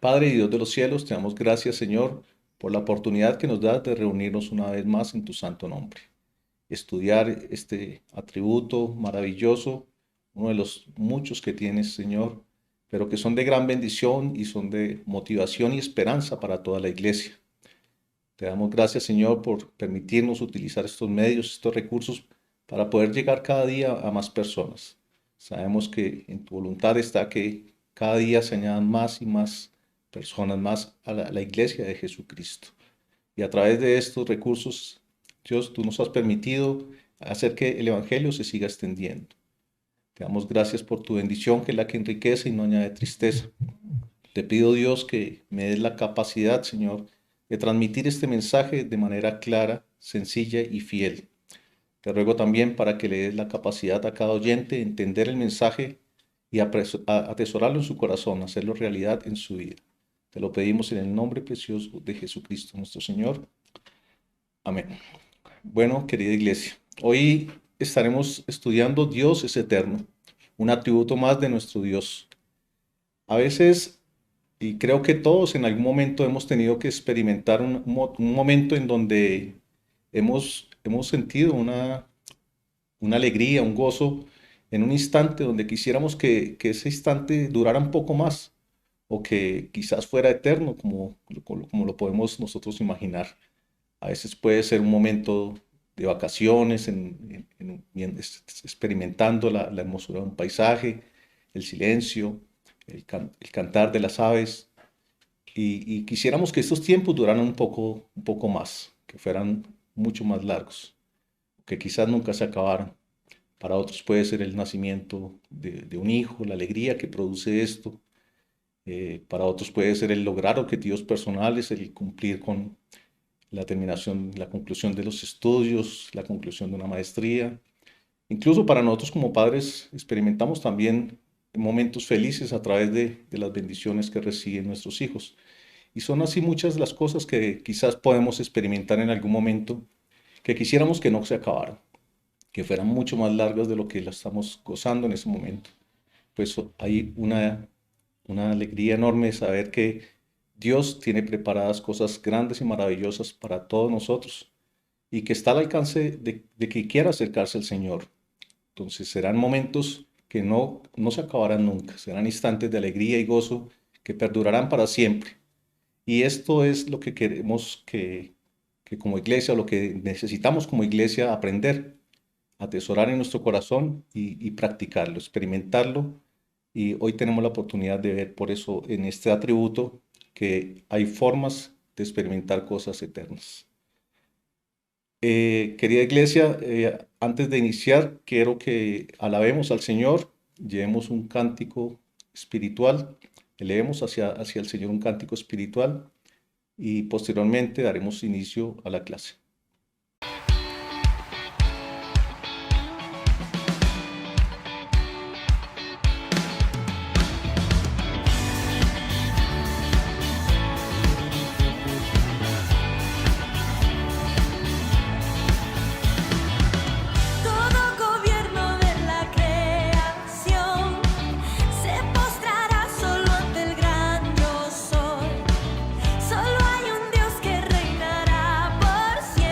Padre y Dios de los cielos, te damos gracias, Señor, por la oportunidad que nos das de reunirnos una vez más en tu santo nombre. Estudiar este atributo maravilloso, uno de los muchos que tienes, Señor, pero que son de gran bendición y son de motivación y esperanza para toda la iglesia. Te damos gracias, Señor, por permitirnos utilizar estos medios, estos recursos, para poder llegar cada día a más personas. Sabemos que en tu voluntad está que cada día se añadan más y más personas más a la iglesia de Jesucristo. Y a través de estos recursos, Dios, tú nos has permitido hacer que el Evangelio se siga extendiendo. Te damos gracias por tu bendición, que es la que enriquece y no añade tristeza. Te pido, Dios, que me des la capacidad, Señor, de transmitir este mensaje de manera clara, sencilla y fiel. Te ruego también para que le des la capacidad a cada oyente de entender el mensaje y atesorarlo en su corazón, hacerlo realidad en su vida. Te lo pedimos en el nombre precioso de Jesucristo nuestro Señor. Amén. Bueno, querida iglesia, hoy estaremos estudiando Dios es eterno, un atributo más de nuestro Dios. A veces, y creo que todos en algún momento hemos tenido que experimentar un momento en donde hemos sentido una alegría, un gozo en un instante donde quisiéramos que ese instante durara un poco más o que quizás fuera eterno como lo podemos nosotros imaginar. A veces puede ser un momento de vacaciones, experimentando la hermosura de un paisaje, el silencio, el cantar de las aves. Y quisiéramos que estos tiempos duraran un poco más, que fueran mucho más largos, que quizás nunca se acabaran. Para otros puede ser el nacimiento de un hijo, la alegría que produce esto. Para otros puede ser el lograr objetivos personales, el cumplir con la terminación, la conclusión de los estudios, la conclusión de una maestría. Incluso para nosotros como padres experimentamos también momentos felices a través de las bendiciones que reciben nuestros hijos. Y son así muchas las cosas que quizás podemos experimentar en algún momento que quisiéramos que no se acabaran, que fueran mucho más largas de lo que la estamos gozando en ese momento. Pues hay una alegría enorme saber que Dios tiene preparadas cosas grandes y maravillosas para todos nosotros y que está al alcance de que quiera acercarse al Señor. Entonces serán momentos que no se acabarán nunca, serán instantes de alegría y gozo que perdurarán para siempre. Y esto es lo que queremos que como iglesia, lo que necesitamos como iglesia aprender, atesorar en nuestro corazón y practicarlo, experimentarlo. Y hoy tenemos la oportunidad de ver por eso en este atributo que hay formas de experimentar cosas eternas. Querida iglesia, antes de iniciar, quiero que alabemos al Señor, llevemos un cántico espiritual, elevemos hacia el Señor un cántico espiritual y posteriormente daremos inicio a la clase. Todo gobierno de la creación se postrará solo ante el gran yo soy. Solo hay un Dios que reinará por siempre.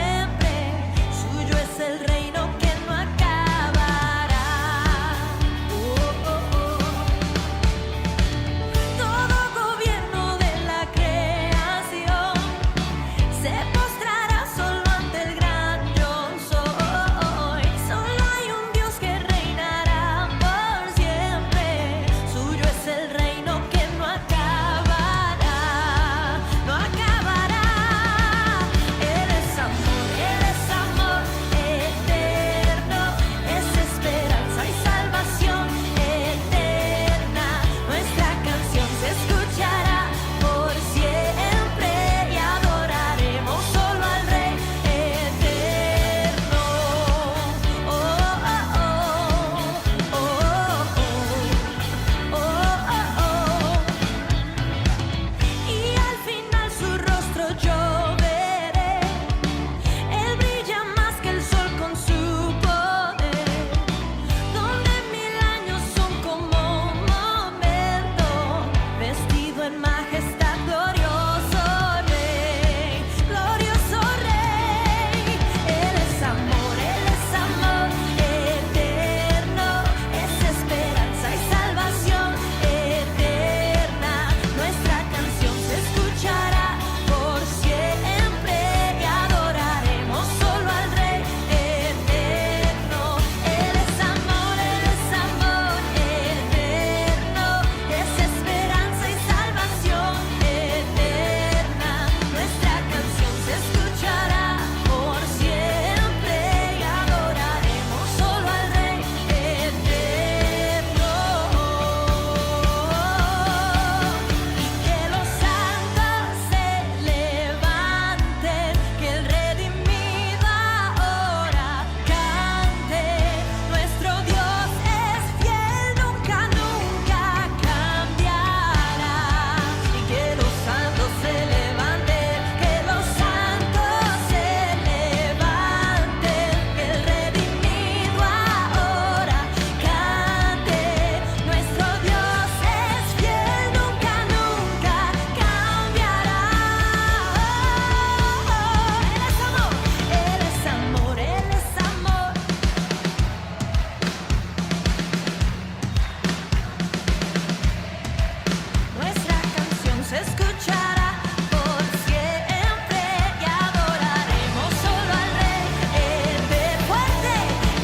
se escuchará por siempre y adoraremos solo al Rey. Él es fuerte,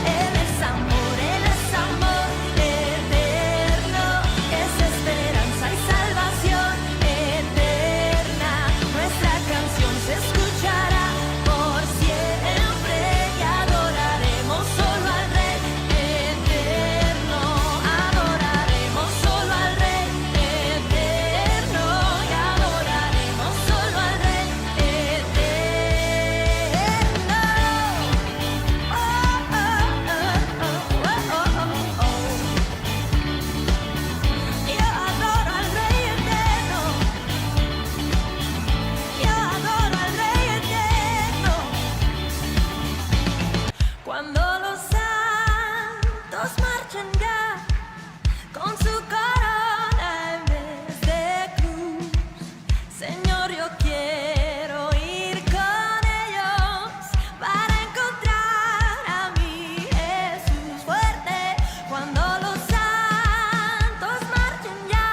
Él es amor eterno, es esperanza y salvación eterna. Nuestra canción se escuchará por siempre y adoraremos solo al Rey eterno. Adoraremos solo al Rey eterno y adoraremos solo al Rey eterno. Oh, oh, oh, oh, oh, oh, oh. Yo adoro al Rey eterno. Yo adoro al Rey eterno. Cuando los santos marchan ya con su corona en vez de cruz, Señor, yo quiero ir con ellos para encontrar a mi Jesús fuerte. Cuando los santos marchen ya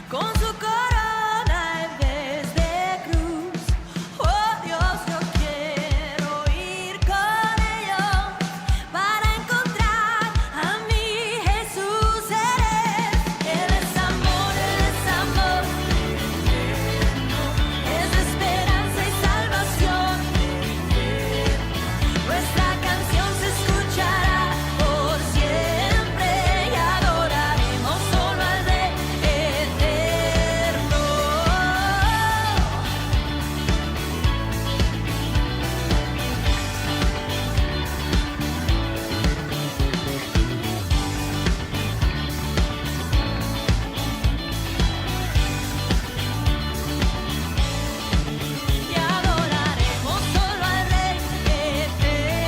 con su corona en vez de cruz, oh Dios, yo quiero ir con ellos para encontrar a mi Jesús. Él es amor, es esperanza y salvación. Nuestra canción se escuchará por siempre y adoraremos solo al Rey eterno. Y adoraremos solo al Rey eterno.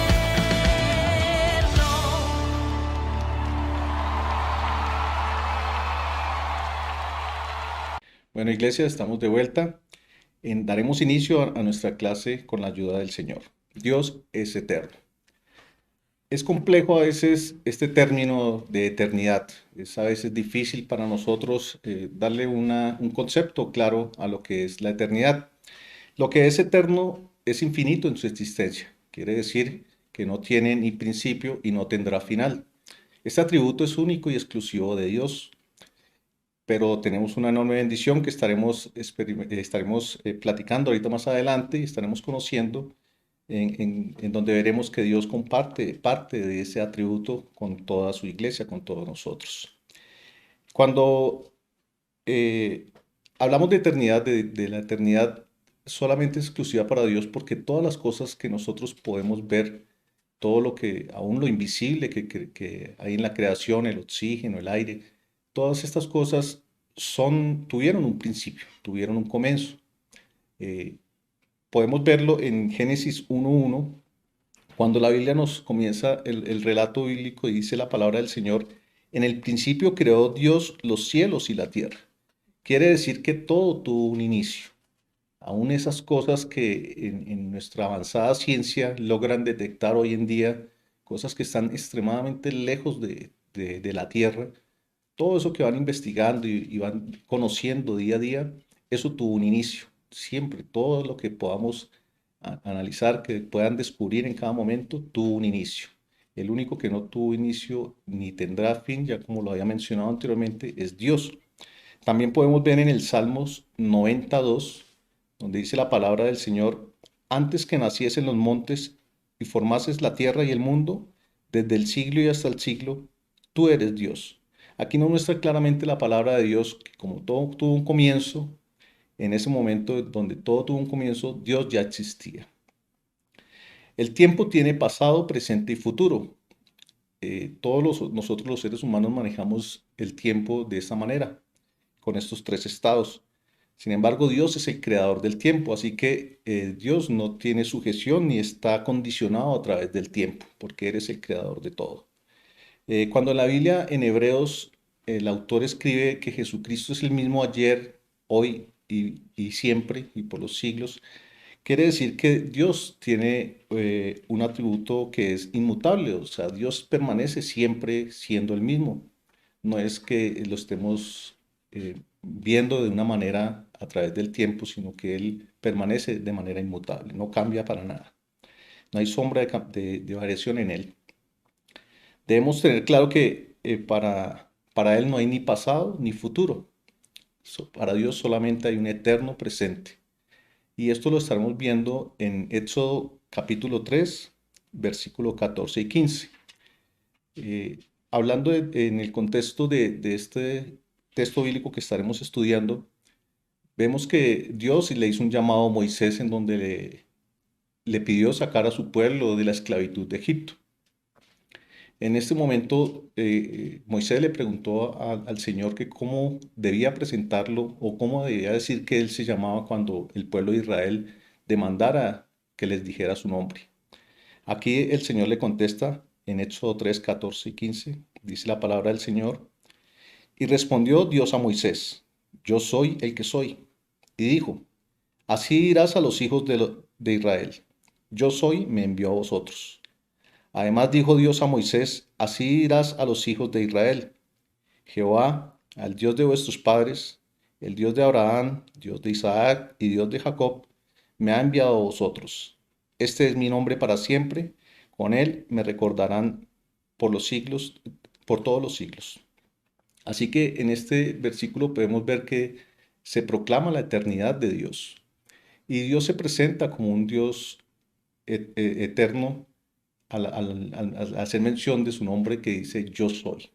Bueno, iglesia, estamos de vuelta. Daremos inicio a nuestra clase con la ayuda del Señor. Dios es eterno. Es complejo a veces este término de eternidad. Es a veces difícil para nosotros darle un concepto claro a lo que es la eternidad. Lo que es eterno es infinito en su existencia. Quiere decir que no tiene ni principio y no tendrá final. Este atributo es único y exclusivo de Dios. Pero tenemos una enorme bendición que estaremos platicando ahorita más adelante y estaremos conociendo en donde veremos que Dios comparte parte de ese atributo con toda su iglesia, con todos nosotros. Cuando hablamos de eternidad, de la eternidad solamente exclusiva para Dios, porque todas las cosas que nosotros podemos ver, todo lo que, aún lo invisible que hay en la creación, el oxígeno, el aire, todas estas cosas tuvieron un principio, tuvieron un comienzo. Podemos verlo en Génesis 1:1, cuando la Biblia nos comienza el relato bíblico y dice la palabra del Señor: en el principio creó Dios los cielos y la tierra. Quiere decir que todo tuvo un inicio. Aún esas cosas que en nuestra avanzada ciencia logran detectar hoy en día, cosas que están extremadamente lejos de la Tierra, todo eso que van investigando y van conociendo día a día, eso tuvo un inicio. Siempre, todo lo que podamos analizar, que puedan descubrir en cada momento, tuvo un inicio. El único que no tuvo inicio ni tendrá fin, ya como lo había mencionado anteriormente, es Dios. También podemos ver en el Salmos 92, donde dice la palabra del Señor: antes que naciesen los montes y formases la tierra y el mundo, desde el siglo y hasta el siglo, tú eres Dios. Aquí nos muestra claramente la palabra de Dios, que como todo tuvo un comienzo, en ese momento donde todo tuvo un comienzo, Dios ya existía. El tiempo tiene pasado, presente y futuro. Nosotros los seres humanos manejamos el tiempo de esta manera, con estos tres estados. Sin embargo, Dios es el creador del tiempo, así que Dios no tiene sujeción ni está condicionado a través del tiempo, porque eres el creador de todo. Cuando en la Biblia, en Hebreos, el autor escribe que Jesucristo es el mismo ayer, hoy y siempre y por los siglos, quiere decir que Dios tiene un atributo que es inmutable, o sea, Dios permanece siempre siendo el mismo. No es que lo estemos viendo de una manera a través del tiempo, sino que Él permanece de manera inmutable, no cambia para nada. No hay sombra de variación en Él. Debemos tener claro que para Él no hay ni pasado ni futuro. Para Dios solamente hay un eterno presente. Y esto lo estaremos viendo en Éxodo capítulo 3, versículo 14 y 15. Eh, Hablando en el contexto de este texto bíblico que estaremos estudiando, vemos que Dios le hizo un llamado a Moisés en donde le pidió sacar a su pueblo de la esclavitud de Egipto. En este momento, Moisés le preguntó al Señor que cómo debía presentarlo o cómo debía decir que él se llamaba cuando el pueblo de Israel demandara que les dijera su nombre. Aquí el Señor le contesta en Éxodo 3, 14 y 15, dice la palabra del Señor, y respondió Dios a Moisés, yo soy el que soy. Y dijo, así dirás a los hijos de Israel, yo soy, me envió a vosotros. Además dijo Dios a Moisés, así dirás a los hijos de Israel, Jehová, al Dios de vuestros padres, el Dios de Abraham, Dios de Isaac y Dios de Jacob, me ha enviado a vosotros. Este es mi nombre para siempre, con él me recordarán por los siglos, por todos los siglos. Así que en este versículo podemos ver que se proclama la eternidad de Dios. Y Dios se presenta como un Dios eterno al hacer mención de su nombre que dice yo soy.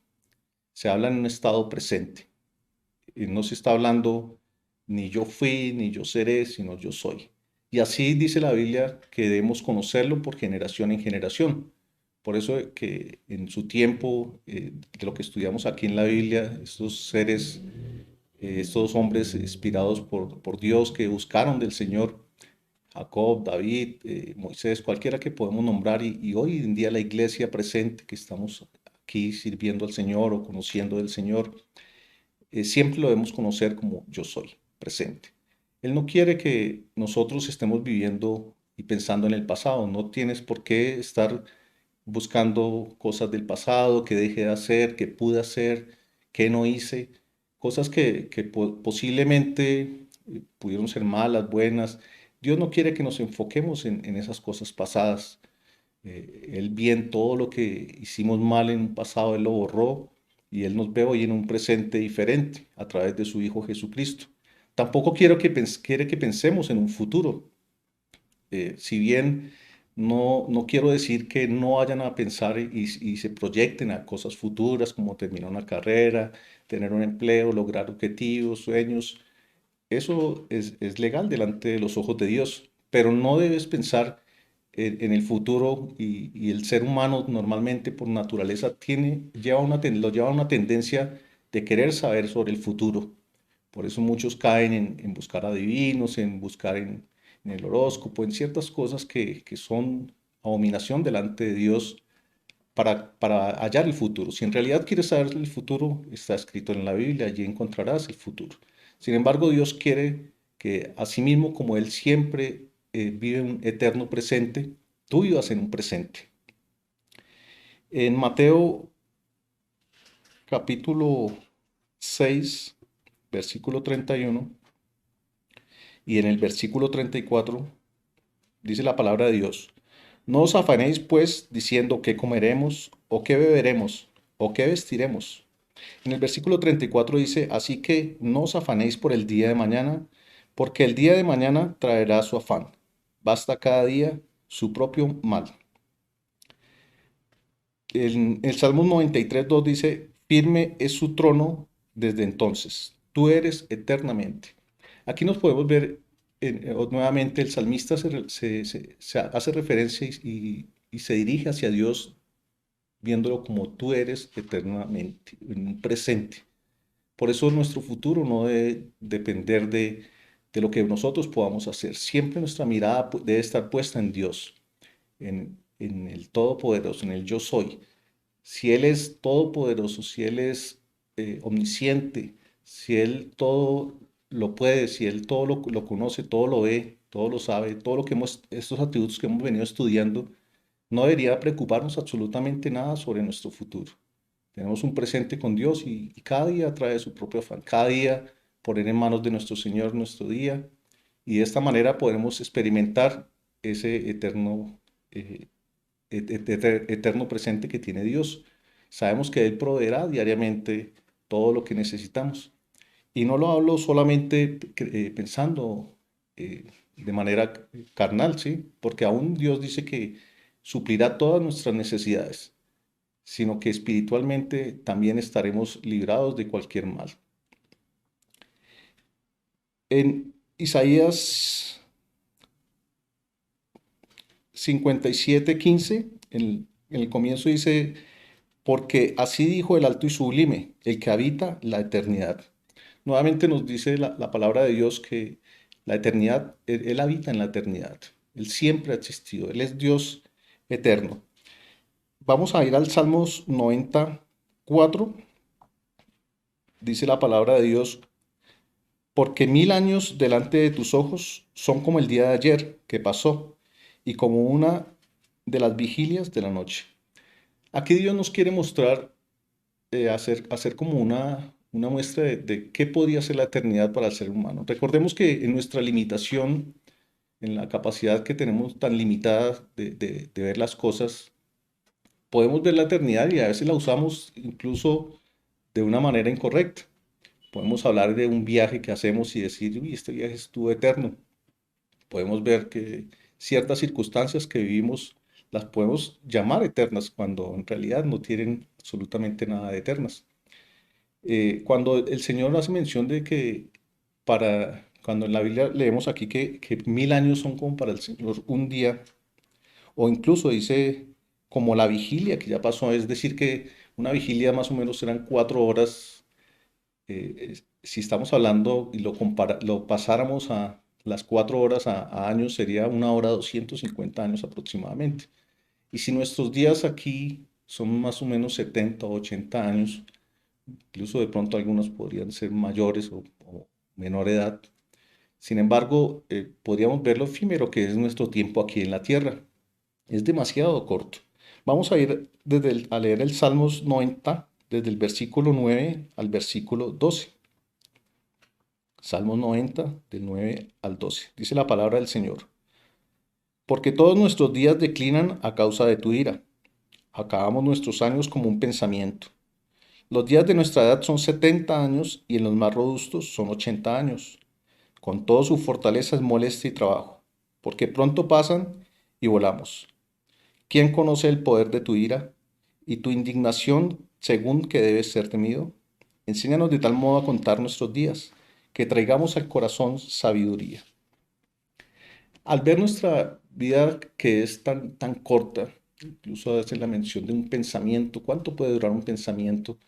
Se habla en un estado presente. Y no se está hablando ni yo fui, ni yo seré, sino yo soy. Y así dice la Biblia que debemos conocerlo por generación en generación. Por eso que en su tiempo, de lo que estudiamos aquí en la Biblia, estos seres, estos hombres inspirados por Dios que buscaron del Señor, Jacob, David, Moisés, cualquiera que podemos nombrar, y hoy en día la iglesia presente que estamos aquí sirviendo al Señor o conociendo del Señor, siempre lo debemos conocer como yo soy, presente. Él no quiere que nosotros estemos viviendo y pensando en el pasado. No tienes por qué estar buscando cosas del pasado, que dejé de hacer, que pude hacer, que no hice, cosas que posiblemente pudieron ser malas, buenas. Dios no quiere que nos enfoquemos en esas cosas pasadas. Él bien todo lo que hicimos mal en un pasado, Él lo borró y Él nos ve hoy en un presente diferente a través de su Hijo Jesucristo. Tampoco quiere que pensemos en un futuro. Si bien no quiero decir que no vayan a pensar y se proyecten a cosas futuras como terminar una carrera, tener un empleo, lograr objetivos, sueños, eso es legal delante de los ojos de Dios, pero no debes pensar en el futuro y el ser humano normalmente por naturaleza lo lleva a una tendencia de querer saber sobre el futuro. Por eso muchos caen en buscar adivinos, en buscar en el horóscopo, en ciertas cosas que son abominación delante de Dios para hallar el futuro. Si en realidad quieres saber el futuro, está escrito en la Biblia, allí encontrarás el futuro. Sin embargo, Dios quiere que asimismo como Él siempre vive un eterno presente, tú vivas en un presente. En Mateo capítulo 6, versículo 31 y en el versículo 34 dice la palabra de Dios. No os afanéis pues diciendo qué comeremos o qué beberemos o qué vestiremos. En el versículo 34 dice, así que no os afanéis por el día de mañana, porque el día de mañana traerá su afán. Basta cada día su propio mal. El Salmo 93:2 dice, firme es su trono desde entonces, tú eres eternamente. Aquí nos podemos ver nuevamente el salmista se hace referencia y se dirige hacia Dios viéndolo como tú eres eternamente, en un presente. Por eso nuestro futuro no debe depender de lo que nosotros podamos hacer. Siempre nuestra mirada debe estar puesta en Dios, en el Todopoderoso, en el yo soy. Si Él es todopoderoso, si Él es omnisciente, si Él todo lo puede, si Él todo lo conoce, todo lo ve, todo lo sabe, todo lo que estos atributos que hemos venido estudiando, no debería preocuparnos absolutamente nada sobre nuestro futuro. Tenemos un presente con Dios y cada día trae su propio afán. Cada día poner en manos de nuestro Señor nuestro día y de esta manera podremos experimentar ese eh, eterno presente que tiene Dios. Sabemos que Él proveerá diariamente todo lo que necesitamos. Y no lo hablo solamente pensando de manera carnal, ¿sí? Porque aún Dios dice que suplirá todas nuestras necesidades, sino que espiritualmente también estaremos librados de cualquier mal. En Isaías 57:15, en el comienzo dice, porque así dijo el alto y sublime, el que habita la eternidad. Nuevamente nos dice la palabra de Dios que la eternidad, Él habita en la eternidad. Él siempre ha existido. Él es Dios eterno. Vamos a ir al Salmos 94. Dice la palabra de Dios, porque 1000 años delante de tus ojos son como el día de ayer que pasó y como una de las vigilias de la noche. Aquí Dios nos quiere mostrar, hacer como una muestra de qué podría ser la eternidad para el ser humano. Recordemos que en nuestra limitación, en la capacidad que tenemos tan limitada de ver las cosas, podemos ver la eternidad y a veces la usamos incluso de una manera incorrecta. Podemos hablar de un viaje que hacemos y decir, uy, este viaje estuvo eterno. Podemos ver que ciertas circunstancias que vivimos las podemos llamar eternas cuando en realidad no tienen absolutamente nada de eternas. Cuando el Señor hace mención de que cuando en la Biblia leemos aquí que 1000 años son como para el Señor un día, o incluso dice como la vigilia que ya pasó, es decir, que una vigilia más o menos serán 4 horas. Si estamos hablando y lo pasáramos a las 4 horas a años, sería 1 hora 250 años aproximadamente. Y si nuestros días aquí son más o menos 70 o 80 años, incluso de pronto algunos podrían ser mayores o menor edad. Sin embargo, podríamos ver lo efímero que es nuestro tiempo aquí en la tierra. Es demasiado corto. Vamos a ir a leer el Salmos 90, desde el versículo 9 al versículo 12. Salmos 90, del 9 al 12. Dice la palabra del Señor. Porque todos nuestros días declinan a causa de tu ira. Acabamos nuestros años como un pensamiento. Los días de nuestra edad son 70 años y en los más robustos son 80 años. Con todo su fortaleza es molestia y trabajo, porque pronto pasan y volamos. ¿Quién conoce el poder de tu ira y tu indignación según que debes ser temido? Enséñanos de tal modo a contar nuestros días, que traigamos al corazón sabiduría. Al ver nuestra vida que es tan corta, incluso hace la mención de un pensamiento, ¿cuánto puede durar un pensamiento?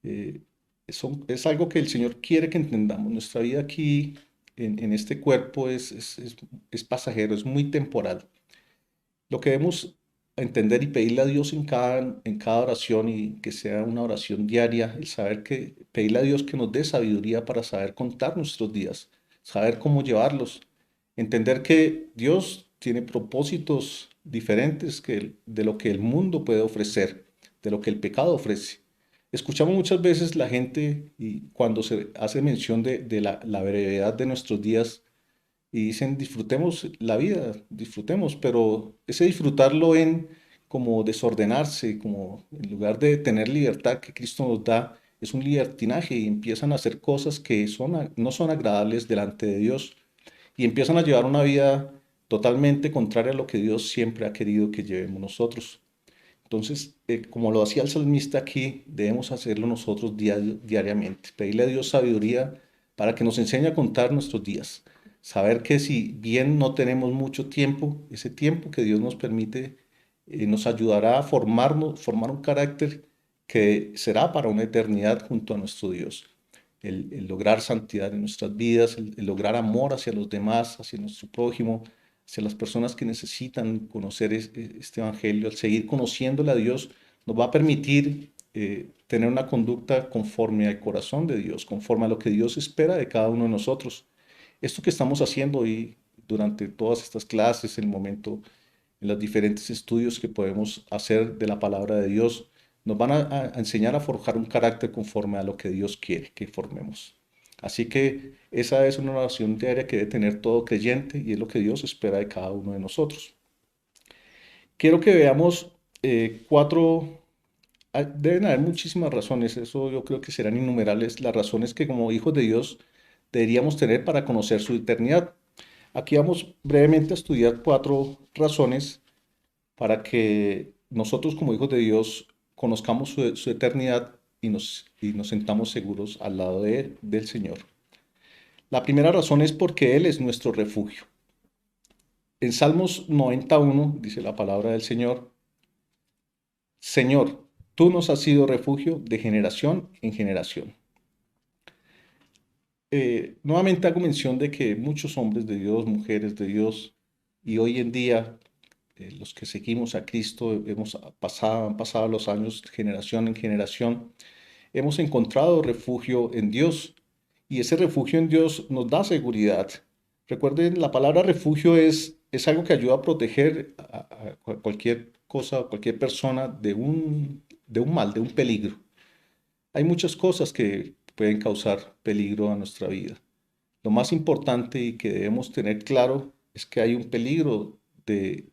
Eh, es algo que el Señor quiere que entendamos. Nuestra vida aquí, en este cuerpo, es pasajero, es muy temporal. Lo que debemos entender y pedirle a Dios en cada oración y que sea una oración diaria, el saber que pedirle a Dios que nos dé sabiduría para saber contar nuestros días, saber cómo llevarlos, entender que Dios tiene propósitos diferentes de lo que el mundo puede ofrecer, de lo que el pecado ofrece. Escuchamos muchas veces la gente y cuando se hace mención de la brevedad de nuestros días, y dicen disfrutemos la vida, disfrutemos, pero ese disfrutarlo ven como desordenarse, como en lugar de tener libertad que Cristo nos da, es un libertinaje y empiezan a hacer cosas que no son agradables delante de Dios y empiezan a llevar una vida totalmente contraria a lo que Dios siempre ha querido que llevemos nosotros. Entonces, como lo hacía el salmista aquí, debemos hacerlo nosotros diariamente, pedirle a Dios sabiduría para que nos enseñe a contar nuestros días. Saber que si bien no tenemos mucho tiempo, ese tiempo que Dios nos permite nos ayudará a formar un carácter que será para una eternidad junto a nuestro Dios. El lograr santidad en nuestras vidas, el lograr amor hacia los demás, hacia nuestro prójimo, hacia las personas que necesitan conocer este evangelio, al seguir conociéndole a Dios, nos va a permitir tener una conducta conforme al corazón de Dios, conforme a lo que Dios espera de cada uno de nosotros. Esto que estamos haciendo hoy durante todas estas clases, en el momento, en los diferentes estudios que podemos hacer de la palabra de Dios, nos van a enseñar a forjar un carácter conforme a lo que Dios quiere que formemos. Así que esa es una oración diaria que debe tener todo creyente y es lo que Dios espera de cada uno de nosotros. Quiero que veamos cuatro, deben haber muchísimas razones, eso yo creo que serán innumerables, las razones que como hijos de Dios deberíamos tener para conocer su eternidad. Aquí vamos brevemente a estudiar cuatro razones para que nosotros como hijos de Dios conozcamos su eternidad y nos sentamos seguros al lado del Señor. La primera razón es porque Él es nuestro refugio. En Salmos 91 dice la palabra del Señor: Señor, tú nos has sido refugio de generación en generación. Nuevamente hago mención de que muchos hombres de Dios, mujeres de Dios, y hoy en día los que seguimos a Cristo, han pasado los años generación en generación, hemos encontrado refugio en Dios y ese refugio en Dios nos da seguridad. Recuerden, la palabra refugio es algo que ayuda a proteger a cualquier cosa, a cualquier persona de un mal, de un peligro. Hay muchas cosas que pueden causar peligro a nuestra vida. Lo más importante y que debemos tener claro es que hay un peligro de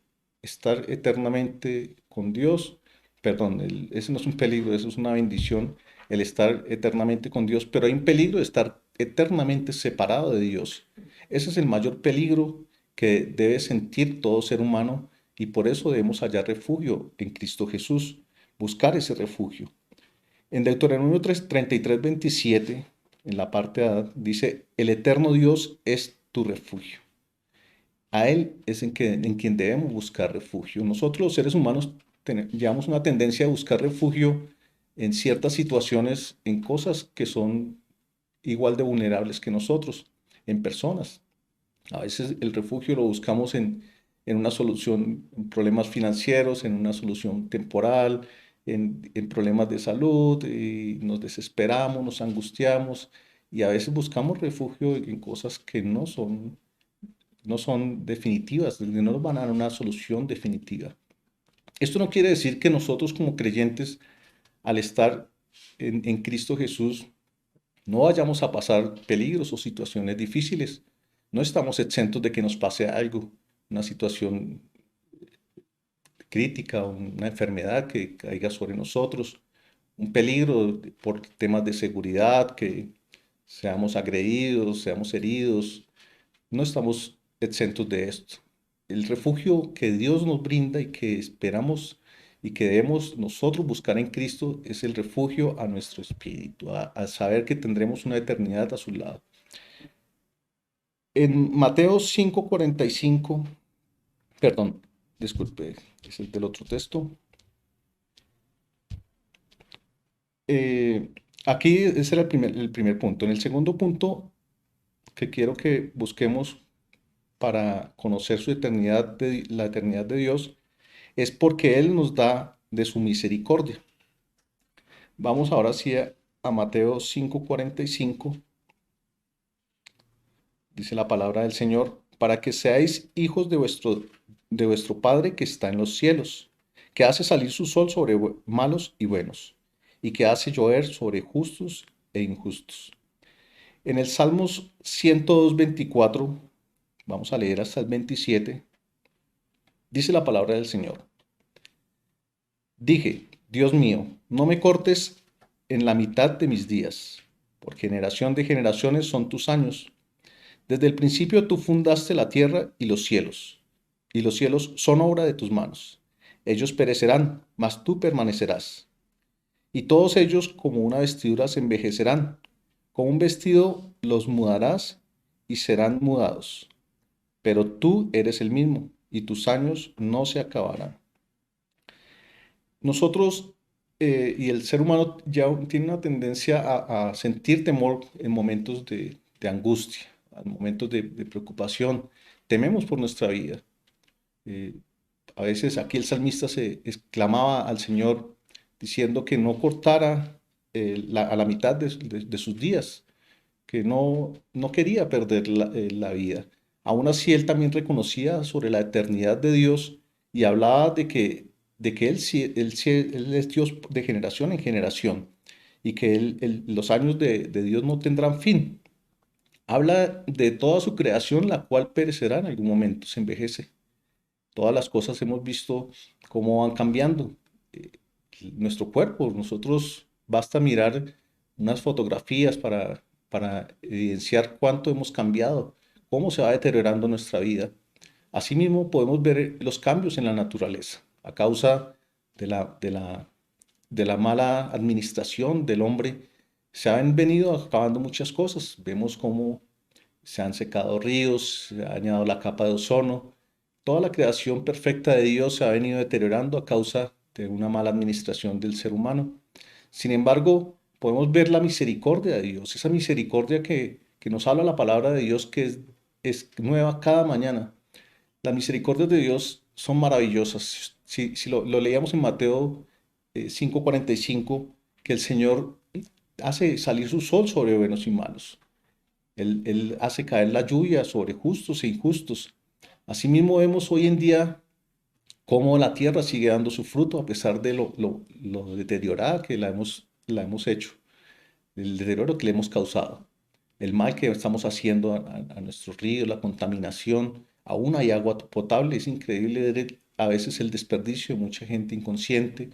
estar eternamente con Dios. Perdón, ese no es un peligro, eso es una bendición, el estar eternamente con Dios, pero hay un peligro de estar eternamente separado de Dios. Ese es el mayor peligro que debe sentir todo ser humano y por eso debemos hallar refugio en Cristo Jesús, buscar ese refugio. En Deuteronomio 33, 27, en la parte A, dice: el eterno Dios es tu refugio. A Él es en quien debemos buscar refugio. Nosotros los seres humanos llevamos una tendencia a buscar refugio en ciertas situaciones, en cosas que son igual de vulnerables que nosotros, en personas. A veces el refugio lo buscamos en una solución, en problemas financieros, en una solución temporal, en problemas de salud, y nos desesperamos, nos angustiamos y a veces buscamos refugio en cosas que no son definitivas, que no nos van a dar una solución definitiva. Esto no quiere decir que nosotros como creyentes, al estar en Cristo Jesús, no vayamos a pasar peligros o situaciones difíciles. No estamos exentos de que nos pase algo, una situación crítica, una enfermedad que caiga sobre nosotros, un peligro por temas de seguridad, que seamos agredidos, seamos heridos. No estamos exentos de esto. El refugio que Dios nos brinda y que esperamos y que debemos nosotros buscar en Cristo es el refugio a nuestro espíritu, a saber que tendremos una eternidad a su lado. En Mateo 5:45, perdón, disculpe, es el del otro texto. Aquí ese era el primer punto. En el segundo punto que quiero que busquemos para conocer su eternidad, la eternidad de Dios, es porque Él nos da de su misericordia. Vamos ahora sí a Mateo 5:45. Dice la palabra del Señor: para que seáis hijos de vuestro Padre que está en los cielos, que hace salir su sol sobre malos y buenos, y que hace llover sobre justos e injustos. En el Salmos 102:24, vamos a leer hasta el 27, dice la palabra del Señor: dije, Dios mío, no me cortes en la mitad de mis días, por generación de generaciones son tus años. Desde el principio tú fundaste la tierra y los cielos son obra de tus manos. Ellos perecerán, mas tú permanecerás. Y todos ellos como una vestidura se envejecerán, como un vestido los mudarás y serán mudados. Pero tú eres el mismo, y tus años no se acabarán. Nosotros y el ser humano ya tiene una tendencia a sentir temor en momentos de angustia, en momentos de preocupación. Tememos por nuestra vida. Eh, a veces aquí el salmista se exclamaba al Señor diciendo que no cortara a la mitad de sus días, que no quería perder la vida. Aún así, él también reconocía sobre la eternidad de Dios y hablaba de que él es Dios de generación en generación y que los años de Dios no tendrán fin. Habla de toda su creación, la cual perecerá en algún momento, se envejece. Todas las cosas hemos visto cómo van cambiando. Eh, Nuestro cuerpo, nosotros basta mirar unas fotografías para evidenciar cuánto hemos cambiado, cómo se va deteriorando nuestra vida. Asimismo, podemos ver los cambios en la naturaleza a causa de de la mala administración del hombre. Se han venido acabando muchas cosas. Vemos cómo se han secado ríos, se ha dañado la capa de ozono. Toda la creación perfecta de Dios se ha venido deteriorando a causa de una mala administración del ser humano. Sin embargo, podemos ver la misericordia de Dios, esa misericordia que nos habla la palabra de Dios que es nueva cada mañana. Las misericordias de Dios son maravillosas. Si lo leíamos en Mateo 5:45, que el Señor hace salir su sol sobre buenos y malos. Él hace caer la lluvia sobre justos e injustos. Asimismo vemos hoy en día cómo la tierra sigue dando su fruto a pesar de lo deteriorada que la hemos hecho, el deterioro que le hemos causado, el mal que estamos haciendo a nuestros ríos, la contaminación. Aún hay agua potable, es increíble ver a veces el desperdicio de mucha gente inconsciente,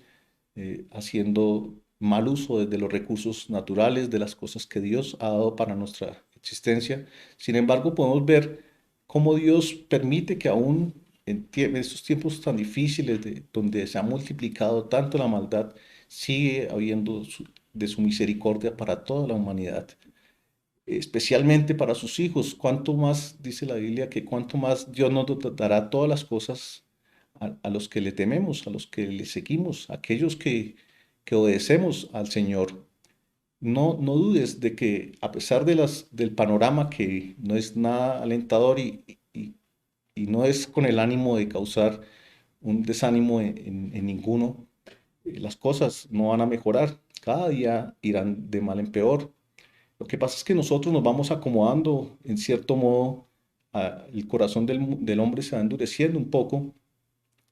haciendo mal uso de los recursos naturales, de las cosas que Dios ha dado para nuestra existencia. Sin embargo, podemos ver cómo Dios permite que aún en estos tiempos tan difíciles, donde se ha multiplicado tanto la maldad, sigue habiendo de su misericordia para toda la humanidad, especialmente para sus hijos. Cuánto más, dice la Biblia, que cuánto más Dios nos dará todas las cosas a los que le tememos, a los que le seguimos, a aquellos que obedecemos al Señor. No dudes de que a pesar de del panorama que no es nada alentador y no es con el ánimo de causar un desánimo en ninguno, las cosas no van a mejorar. Cada día irán de mal en peor. Lo que pasa es que nosotros nos vamos acomodando, en cierto modo, el corazón del hombre se va endureciendo un poco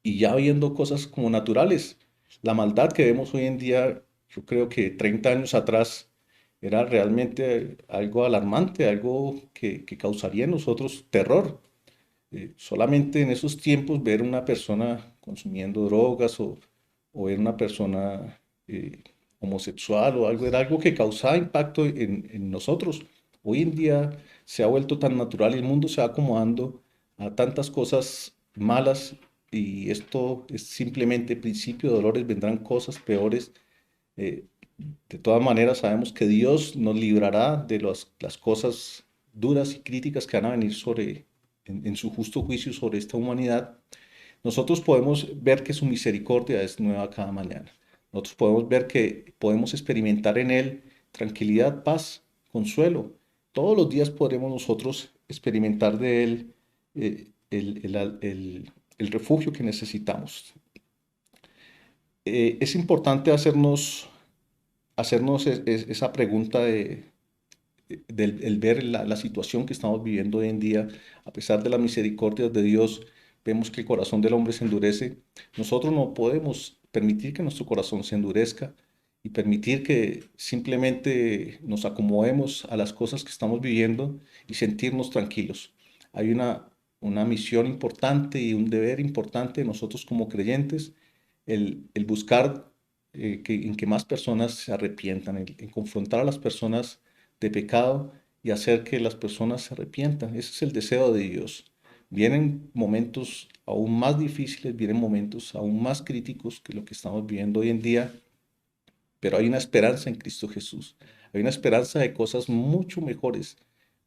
y ya viendo cosas como naturales. La maldad que vemos hoy en día, yo creo que 30 años atrás era realmente algo alarmante, algo que causaría en nosotros terror. Solamente en esos tiempos ver una persona consumiendo drogas o ver una persona homosexual o algo, era algo que causaba impacto en nosotros. Hoy en día se ha vuelto tan natural y el mundo se va acomodando a tantas cosas malas y esto es simplemente principio de dolores, vendrán cosas peores. Eh, de todas maneras, sabemos que Dios nos librará de las cosas duras y críticas que van a venir en su justo juicio sobre esta humanidad. Nosotros podemos ver que su misericordia es nueva cada mañana. Nosotros podemos ver que podemos experimentar en Él tranquilidad, paz, consuelo. Todos los días podremos nosotros experimentar de Él el refugio que necesitamos. Es importante hacernos esa pregunta del el ver la situación que estamos viviendo hoy en día, a pesar de la misericordia de Dios, vemos que el corazón del hombre se endurece. Nosotros no podemos permitir que nuestro corazón se endurezca y permitir que simplemente nos acomodemos a las cosas que estamos viviendo y sentirnos tranquilos. Hay una misión importante y un deber importante de nosotros como creyentes, el buscar en que más personas se arrepientan, en confrontar a las personas de pecado y hacer que las personas se arrepientan. Ese es el deseo de Dios. Vienen momentos aún más difíciles, vienen momentos aún más críticos que lo que estamos viviendo hoy en día, pero hay una esperanza en Cristo Jesús. Hay una esperanza de cosas mucho mejores.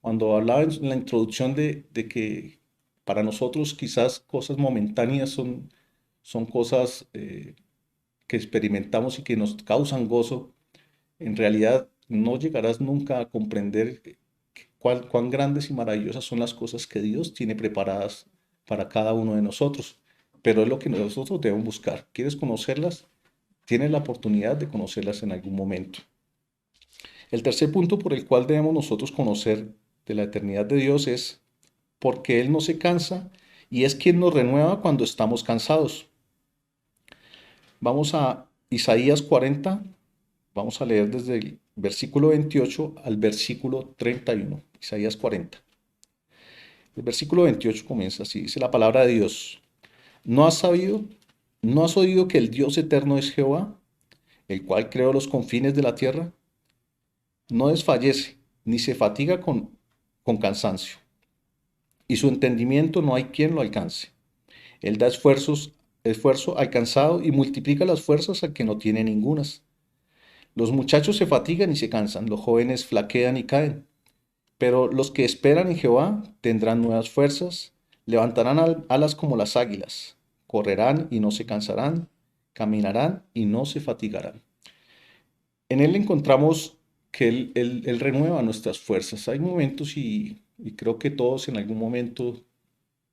Cuando hablaba en la introducción de que para nosotros quizás cosas momentáneas son cosas que experimentamos y que nos causan gozo, en realidad no llegarás nunca a comprender cuán grandes y maravillosas son las cosas que Dios tiene preparadas para cada uno de nosotros. Pero es lo que nosotros debemos buscar. ¿Quieres conocerlas? Tienes la oportunidad de conocerlas en algún momento. El tercer punto por el cual debemos nosotros conocer de la eternidad de Dios es porque Él no se cansa y es quien nos renueva cuando estamos cansados. Vamos a Isaías 40, vamos a leer desde el versículo 28 al versículo 31. Isaías 40. El versículo 28 comienza así, dice la palabra de Dios. ¿No has sabido? ¿No has oído que el Dios eterno es Jehová, el cual creó los confines de la tierra? No desfallece, ni se fatiga con cansancio, y su entendimiento no hay quien lo alcance. Él da esfuerzo al cansado y multiplica las fuerzas al que no tiene ningunas. Los muchachos se fatigan y se cansan, los jóvenes flaquean y caen. Pero los que esperan en Jehová tendrán nuevas fuerzas, levantarán alas como las águilas, correrán y no se cansarán, caminarán y no se fatigarán. En Él encontramos que Él renueva nuestras fuerzas. Hay momentos y creo que todos en algún momento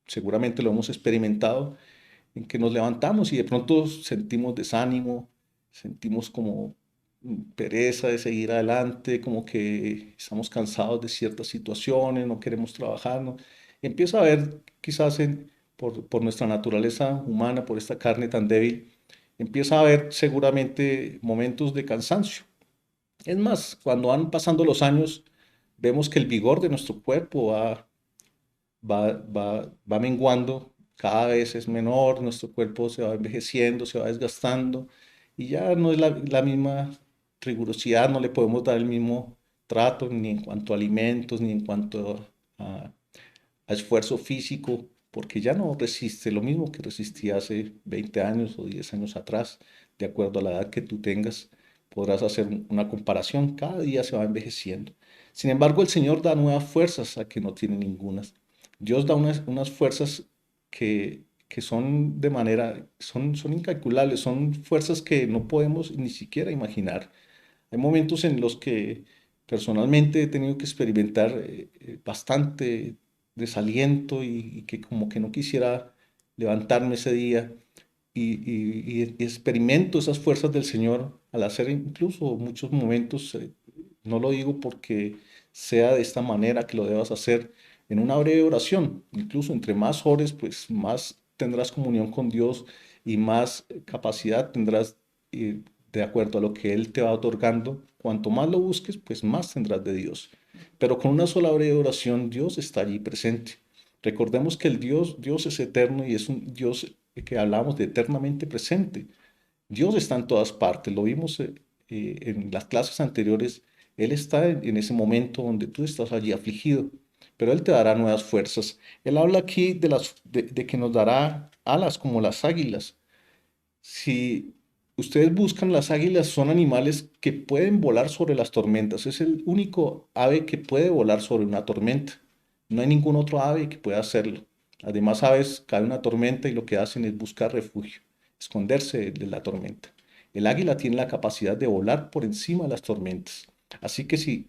seguramente lo hemos experimentado, en que nos levantamos y de pronto sentimos desánimo, sentimos como pereza de seguir adelante, como que estamos cansados de ciertas situaciones, no queremos trabajar, ¿no? Empieza a haber quizás por nuestra naturaleza humana, por esta carne tan débil, empieza a haber seguramente momentos de cansancio. Es más, cuando van pasando los años, vemos que el vigor de nuestro cuerpo va menguando, cada vez es menor, nuestro cuerpo se va envejeciendo, se va desgastando y ya no es la misma rigurosidad, no le podemos dar el mismo trato ni en cuanto a alimentos, ni en cuanto a esfuerzo físico, porque ya no resiste lo mismo que resistía hace 20 años o 10 años atrás, de acuerdo a la edad que tú tengas. Podrás hacer una comparación, cada día se va envejeciendo. Sin embargo, el Señor da nuevas fuerzas a que no tiene ningunas. Dios da unas fuerzas que son de manera, son incalculables, son fuerzas que no podemos ni siquiera imaginar. Hay momentos en los que personalmente he tenido que experimentar bastante desaliento y que como que no quisiera levantarme ese día y experimento esas fuerzas del Señor al hacer incluso muchos momentos, no lo digo porque sea de esta manera que lo debas hacer, en una breve oración, incluso entre más ores, pues más tendrás comunión con Dios y más capacidad tendrás de acuerdo a lo que Él te va otorgando. Cuanto más lo busques, pues más tendrás de Dios. Pero con una sola breve oración, Dios está allí presente. Recordemos que Dios es eterno y es un Dios que hablamos de eternamente presente. Dios está en todas partes, lo vimos en las clases anteriores. Él está en ese momento donde tú estás allí afligido, pero Él te dará nuevas fuerzas. Él habla aquí de que nos dará alas como las águilas. Si ustedes buscan, las águilas son animales que pueden volar sobre las tormentas. Es el único ave que puede volar sobre una tormenta. No hay ningún otro ave que pueda hacerlo. Las demás aves cae una tormenta y lo que hacen es buscar refugio, esconderse de la tormenta. El águila tiene la capacidad de volar por encima de las tormentas. Así que si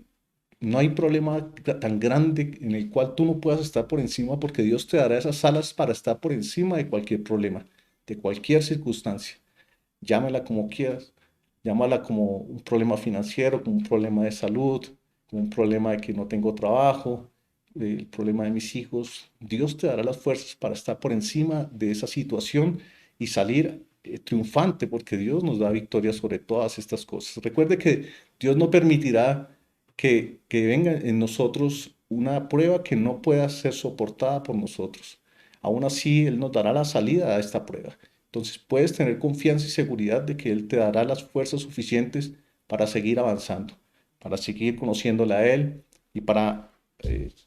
no hay problema tan grande en el cual tú no puedas estar por encima, porque Dios te dará esas alas para estar por encima de cualquier problema, de cualquier circunstancia. Llámela como quieras, llámala como un problema financiero, como un problema de salud, como un problema de que no tengo trabajo, el problema de mis hijos. Dios te dará las fuerzas para estar por encima de esa situación y salir triunfante, porque Dios nos da victoria sobre todas estas cosas. Recuerde que Dios no permitirá que venga en nosotros una prueba que no pueda ser soportada por nosotros. Aún así, Él nos dará la salida a esta prueba. Entonces puedes tener confianza y seguridad de que Él te dará las fuerzas suficientes para seguir avanzando, para seguir conociéndole a Él y para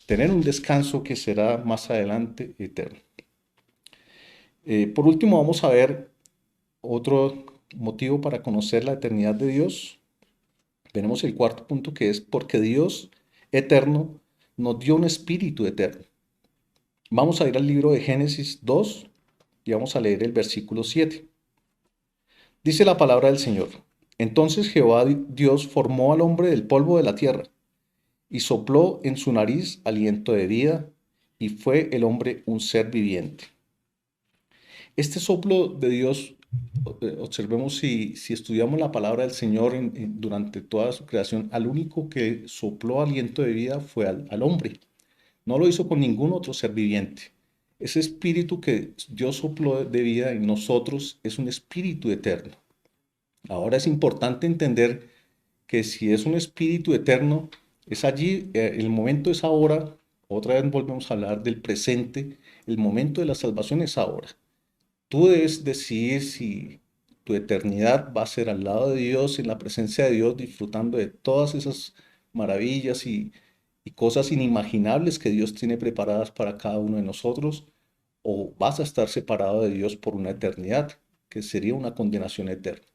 tener un descanso que será más adelante eterno. Por último, vamos a ver otro motivo para conocer la eternidad de Dios. Tenemos el cuarto punto, que es porque Dios eterno nos dio un espíritu eterno. Vamos a ir al libro de Génesis 2 y vamos a leer el versículo 7. Dice la palabra del Señor. Entonces Jehová Dios formó al hombre del polvo de la tierra y sopló en su nariz aliento de vida, y fue el hombre un ser viviente. Este soplo de Dios, observemos si estudiamos la palabra del Señor durante toda su creación, al único que sopló aliento de vida fue al hombre. No lo hizo con ningún otro ser viviente. Ese espíritu que Dios sopló de vida en nosotros es un espíritu eterno. Ahora es importante entender que si es un espíritu eterno, Es allí, el momento es ahora. Otra vez volvemos a hablar del presente. El momento de la salvación es ahora. Tú debes decidir si tu eternidad va a ser al lado de Dios, en la presencia de Dios, disfrutando de todas esas maravillas y cosas inimaginables que Dios tiene preparadas para cada uno de nosotros, o vas a estar separado de Dios por una eternidad, que sería una condenación eterna.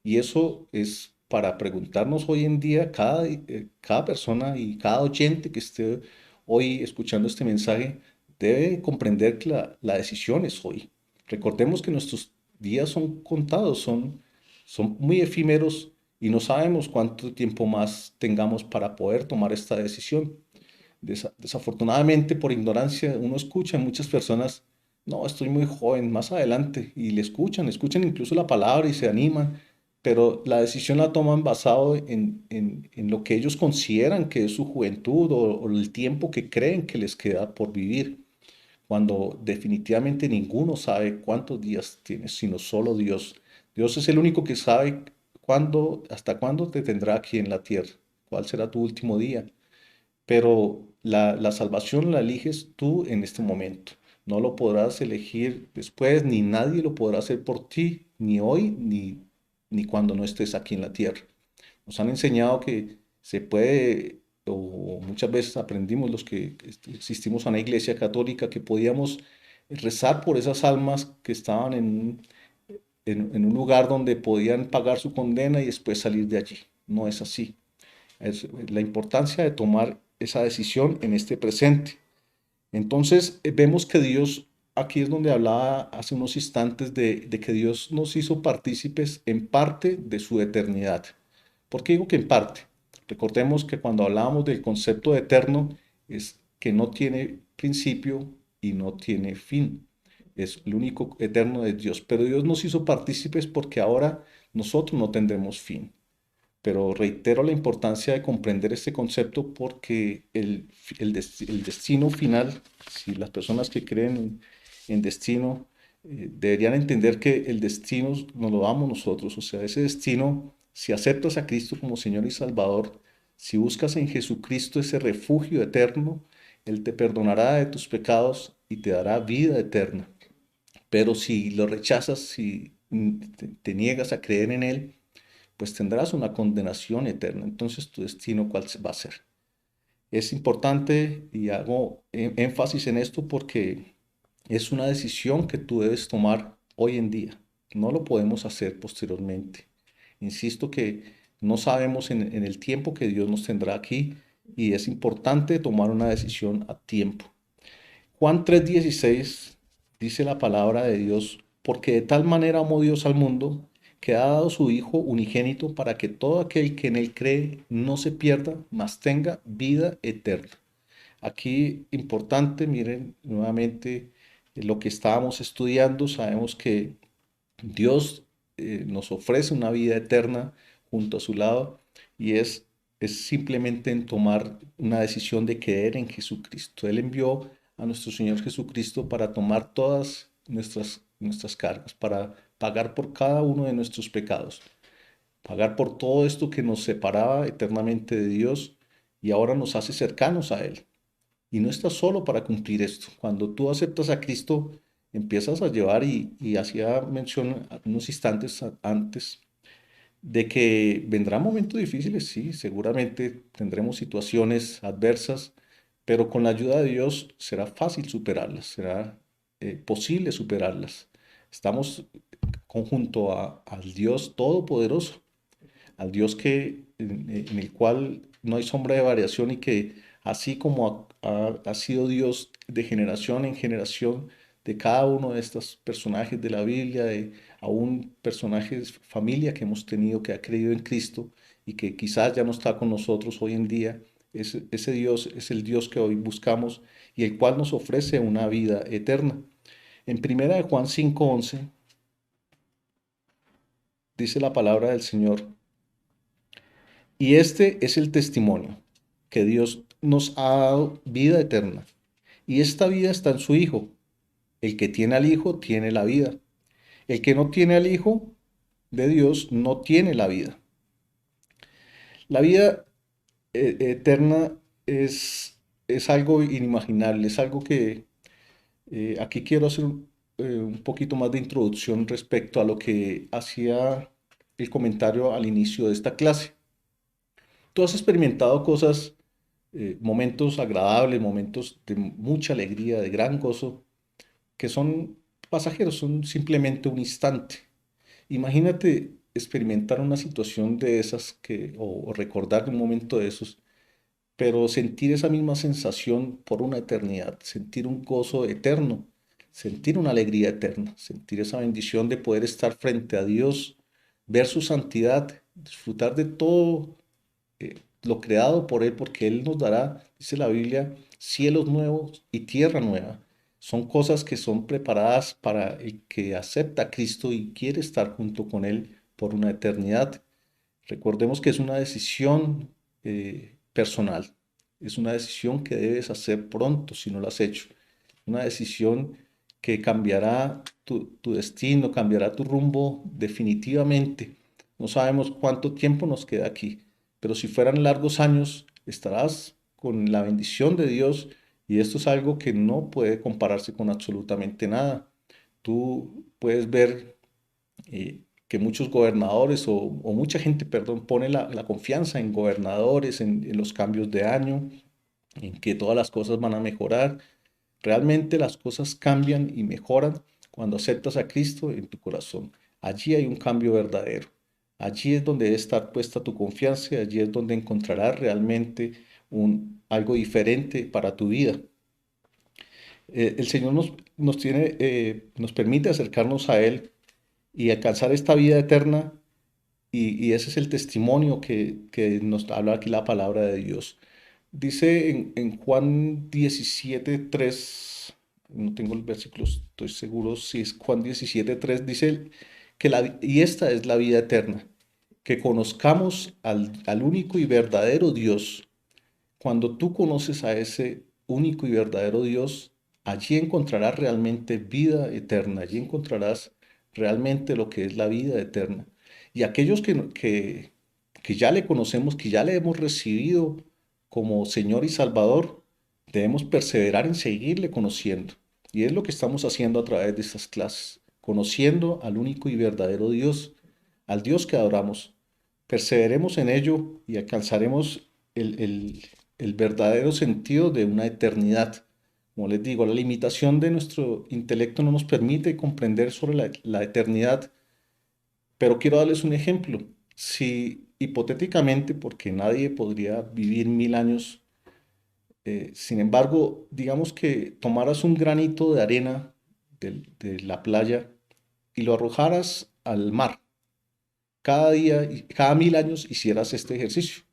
Y eso es para preguntarnos hoy en día, cada persona y cada oyente que esté hoy escuchando este mensaje, debe comprender que la decisión es hoy. Recordemos que nuestros días son contados, son muy efímeros y no sabemos cuánto tiempo más tengamos para poder tomar esta decisión. Desafortunadamente, por ignorancia, uno escucha a muchas personas, no, estoy muy joven, más adelante, y le escuchan incluso la palabra y se animan, pero la decisión la toman basado en lo que ellos consideran que es su juventud o el tiempo que creen que les queda por vivir, cuando definitivamente ninguno sabe cuántos días tienes, sino solo Dios. Dios es el único que sabe cuándo, hasta cuándo te tendrá aquí en la tierra, cuál será tu último día. Pero la salvación la eliges tú en este momento. No lo podrás elegir después, ni nadie lo podrá hacer por ti, ni hoy, ni cuando no estés aquí en la tierra. Nos han enseñado que se puede, o muchas veces aprendimos los que existimos en la iglesia católica, que podíamos rezar por esas almas que estaban en un lugar donde podían pagar su condena y después salir de allí. No es así. Es la importancia de tomar esa decisión en este presente. Entonces, vemos que Dios, aquí es donde hablaba hace unos instantes de que Dios nos hizo partícipes en parte de su eternidad. ¿Por qué digo que en parte? Recordemos que cuando hablábamos del concepto de eterno, es que no tiene principio y no tiene fin. Es el único eterno de Dios. Pero Dios nos hizo partícipes porque ahora nosotros no tendremos fin. Pero reitero la importancia de comprender este concepto porque el destino final, si las personas que creen en destino, deberían entender que el destino nos lo damos nosotros. O sea, ese destino, si aceptas a Cristo como Señor y Salvador, si buscas en Jesucristo ese refugio eterno, Él te perdonará de tus pecados y te dará vida eterna. Pero si lo rechazas, si te niegas a creer en Él, pues tendrás una condenación eterna. Entonces, ¿tu destino cuál va a ser? Es importante y hago énfasis en esto porque es una decisión que tú debes tomar hoy en día. No lo podemos hacer posteriormente. Insisto que no sabemos en el tiempo que Dios nos tendrá aquí y es importante tomar una decisión a tiempo. Juan 3:16 dice la palabra de Dios, porque de tal manera amó Dios al mundo, que ha dado su Hijo unigénito para que todo aquel que en él cree no se pierda, mas tenga vida eterna. Aquí importante, miren nuevamente lo que estábamos estudiando, sabemos que Dios nos ofrece una vida eterna junto a su lado y es simplemente en tomar una decisión de creer en Jesucristo. Él envió a nuestro Señor Jesucristo para tomar todas nuestras cargas, para pagar por cada uno de nuestros pecados, pagar por todo esto que nos separaba eternamente de Dios y ahora nos hace cercanos a Él. Y no estás solo para cumplir esto. Cuando tú aceptas a Cristo, empiezas a llevar, y hacía mención unos instantes antes, de que vendrán momentos difíciles, sí, seguramente tendremos situaciones adversas, pero con la ayuda de Dios será fácil superarlas, será posible superarlas. Estamos conjunto al Dios Todopoderoso, al Dios en el cual no hay sombra de variación y que así como ha sido Dios de generación en generación de cada uno de estos personajes de la Biblia, de aún personajes, familia que hemos tenido que ha creído en Cristo y que quizás ya no está con nosotros hoy en día, ese Dios es el Dios que hoy buscamos y el cual nos ofrece una vida eterna. En primera de Juan 5:11 dice la palabra del Señor: y este es el testimonio, que Dios nos ha dado vida eterna. Y esta vida está en su Hijo. El que tiene al Hijo tiene la vida. El que no tiene al Hijo de Dios no tiene la vida. La vida Eterna es algo inimaginable, es algo que aquí quiero hacer un poquito más de introducción respecto a lo que hacía el comentario al inicio de esta clase. Tú has experimentado cosas, momentos agradables, momentos de mucha alegría, de gran gozo, que son pasajeros, son simplemente un instante. Imagínate experimentar una situación de esas o recordar un momento de esos, pero sentir esa misma sensación por una eternidad, sentir un gozo eterno, sentir una alegría eterna, sentir esa bendición de poder estar frente a Dios, ver su santidad, disfrutar de todo lo creado por Él, porque Él nos dará, dice la Biblia, cielos nuevos y tierra nueva. Son cosas que son preparadas para el que acepta a Cristo y quiere estar junto con Él por una eternidad. Recordemos que es una decisión personal, es una decisión que debes hacer pronto si no la has hecho, una decisión que cambiará tu destino, cambiará tu rumbo definitivamente. No sabemos cuánto tiempo nos queda aquí, pero si fueran largos años, estarás con la bendición de Dios y esto es algo que no puede compararse con absolutamente nada. Tú puedes ver que muchos gobernadores o mucha gente, perdón, pone la confianza en gobernadores, en los cambios de año, en que todas las cosas van a mejorar. Realmente las cosas cambian y mejoran cuando aceptas a Cristo en tu corazón. Allí hay un cambio verdadero. Allí es donde debe estar puesta tu confianza y allí es donde encontrarás realmente algo diferente para tu vida. El Señor nos permite acercarnos a Él y alcanzar esta vida eterna y ese es el testimonio que nos habla aquí la palabra de Dios. Dice en Juan 17:3, no tengo el versículo, estoy seguro si es Juan 17:3, dice que y esta es la vida eterna, que conozcamos al único y verdadero Dios. Cuando tú conoces a ese único y verdadero Dios, allí encontrarás realmente vida eterna, allí encontrarás realmente lo que es la vida eterna. Y aquellos que ya le conocemos, que ya le hemos recibido como Señor y Salvador, debemos perseverar en seguirle conociendo. Y es lo que estamos haciendo a través de estas clases, conociendo al único y verdadero Dios, al Dios que adoramos. Perseveremos en ello y alcanzaremos el verdadero sentido de una eternidad. Como les digo, la limitación de nuestro intelecto no nos permite comprender sobre la eternidad, pero quiero darles un ejemplo. Si hipotéticamente, porque nadie podría vivir 1000 años, sin embargo, digamos que tomaras un granito de arena de la playa y lo arrojaras al mar, cada día, cada 1000 años hicieras este ejercicio.